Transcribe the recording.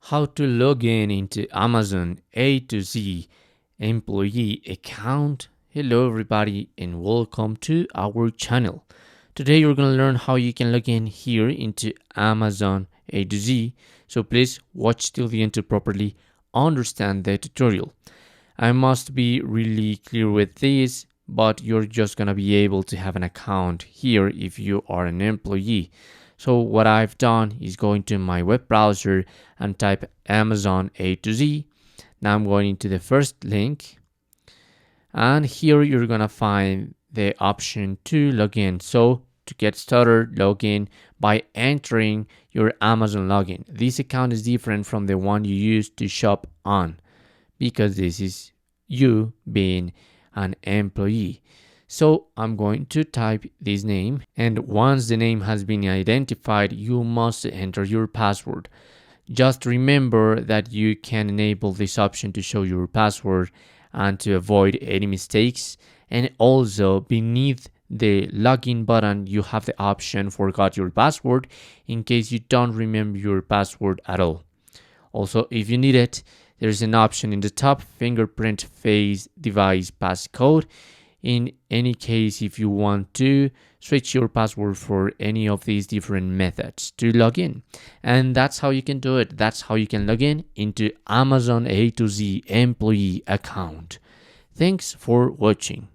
How to log in into Amazon A to Z employee account. Hello everybody and welcome to our channel. Today you're going to learn how you can log in here into Amazon A to Z. So please watch till the end to properly understand the tutorial. I must be really clear with this, but you're just going to be able to have an account here if you are an employee. So what I've done is go into my web browser and type Amazon A to Z. Now I'm going into the first link, and here you're gonna find the option to log in. So to get started, log in by entering your Amazon login. This account is different from the one you used to shop on because this is you being an employee. So I'm going to type this name, and once the name has been identified, you must enter your password. Just remember that you can enable this option to show your password and to avoid any mistakes. And also beneath the login button, you have the option forgot your password in case you don't remember your password at all. Also, if you need it, there's an option in the top, fingerprint face device passcode. In any case, if you want to switch your password for any of these different methods to log in. And that's how you can do it. That's how you can log in into Amazon A to Z employee account. Thanks for watching.